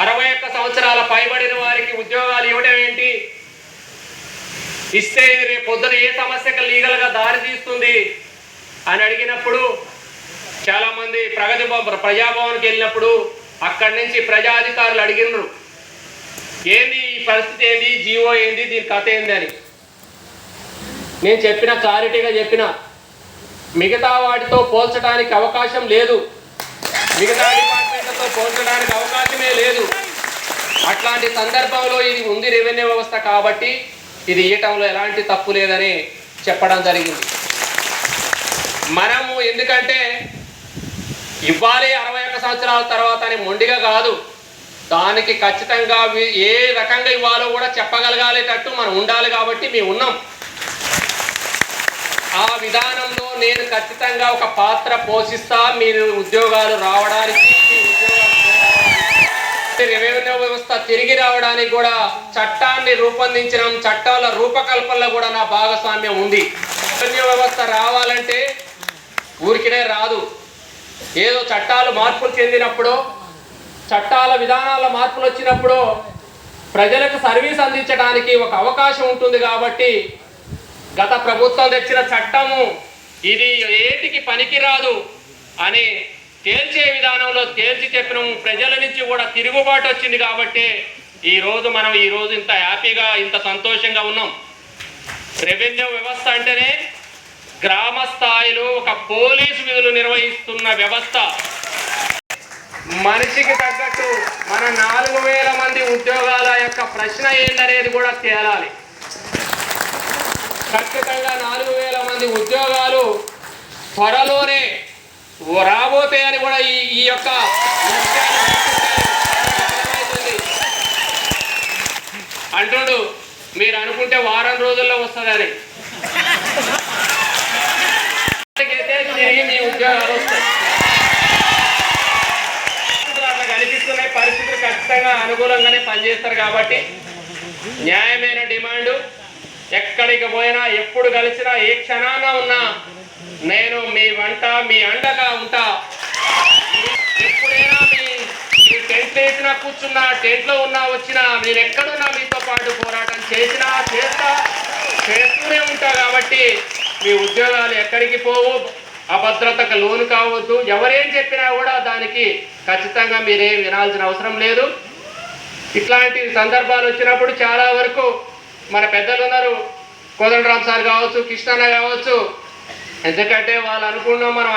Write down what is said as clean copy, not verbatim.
61 సంవత్సరాల పైబడిన వారికి ఉద్యోగాలు ఇవ్వడం ఏంటి? ఇస్తే రేపు పొద్దున ఏ సమస్యకు లీగల్గా దారి తీస్తుంది అని అడిగినప్పుడు చాలామంది ప్రజాభవన్కి వెళ్ళినప్పుడు అక్కడి నుంచి ప్రజాధికారులు అడిగినారు, ఏంది ఈ పరిస్థితి, ఏంది జీవో ఏంది, దీని కథ ఏంది అని. నేను క్లారిటీగా చెప్పిన, మిగతా వాటితో పోల్చడానికి అవకాశం లేదు, మిగతా డిపార్ట్మెంట్లతో పోల్చడానికి అవకాశమే లేదు. అట్లాంటి సందర్భంలో ఇది ఉంది రెవెన్యూ వ్యవస్థ కాబట్టి ఇది ఇవ్వటంలో ఎలాంటి తప్పు లేదని చెప్పడం జరిగింది. మనము ఎందుకంటే ఇవ్వాలి 61 సంవత్సరాల తర్వాత అని మొండిగా కాదు, దానికి ఖచ్చితంగా ఏ రకంగా ఇవ్వాలో కూడా చెప్పగలగాలేటట్టు మనం ఉండాలి కాబట్టి మేము ఉన్నాం. ఆ విధానంలో నేను ఖచ్చితంగా ఒక పాత్ర పోషిస్తా. మీరు ఉద్యోగాలు రావడానికి, రెవెన్యూ వ్యవస్థ తిరిగి రావడానికి కూడా చట్టాన్ని రూపొందించడం, చట్టాల రూపకల్పనలో కూడా నా భాగస్వామ్యం ఉంది. రెవెన్యూ వ్యవస్థ రావాలంటే ఊరికినే రాదు. ఏదో చట్టాలు మార్పులు చెందినప్పుడు, చట్టాల విధానాల మార్పులు వచ్చినప్పుడు ప్రజలకు సర్వీస్ అందించడానికి ఒక అవకాశం ఉంటుంది. కాబట్టి గత ప్రభుత్వం తెచ్చిన చట్టము ఇది ఏటికి పనికిరాదు అని తేల్చే విధానంలో తేల్చి చెప్పినాము. ప్రజల నుంచి కూడా తిరుగుబాటు వచ్చింది కాబట్టి మనం ఈరోజు ఇంత హ్యాపీగా, ఇంత సంతోషంగా ఉన్నాం. రెవెన్యూ వ్యవస్థ అంటేనే గ్రామ స్థాయిలో ఒక పోలీసు విధులు నిర్వహిస్తున్న వ్యవస్థ. మనిషికి తగ్గట్టు మన 4000 మంది ఉద్యోగాల యొక్క ప్రశ్న ఏంటనేది కూడా తేలాలి. ఖచ్చితంగా 4000 మంది ఉద్యోగాలు త్వరలోనే రాబోతాయని కూడా ఈ యొక్క అంటుండు. మీరు అనుకుంటే వారం రోజుల్లో వస్తుందని, మీ ఉద్యోగాలు వస్తాయి. అట్లా కనిపిస్తున్నాయి పరిస్థితులు ఖచ్చితంగా అనుకూలంగానే పనిచేస్తారు కాబట్టి న్యాయమైన డిమాండు. ఎక్కడికి పోయినా, ఎప్పుడు కలిసినా, ఏ క్షణాన ఉన్నా నేను మీ వంట, మీ అండగా ఉంటా. ఎప్పుడైనా మీ టెంట్ వేసినా, కూర్చున్నా, టెంట్లో ఉన్నా, వచ్చినా, మీరు ఎక్కడున్నా మీతో పాటు పోరాటం చేస్తూనే ఉంటా. కాబట్టి మీ ఉద్యోగాలు ఎక్కడికి పోవు, అభద్రతకు లోను కావద్దు. ఎవరేం చెప్పినా కూడా దానికి ఖచ్చితంగా మీరేం వినాల్సిన అవసరం లేదు. ఇట్లాంటి సందర్భాలు వచ్చినప్పుడు చాలా వరకు మన పెద్దలు ఉన్నారు, కోదండరామ్ సార్ కావచ్చు, కృష్ణన్న కావచ్చు, ఎందుకంటే వాళ్ళు అనుకున్నాం, మనం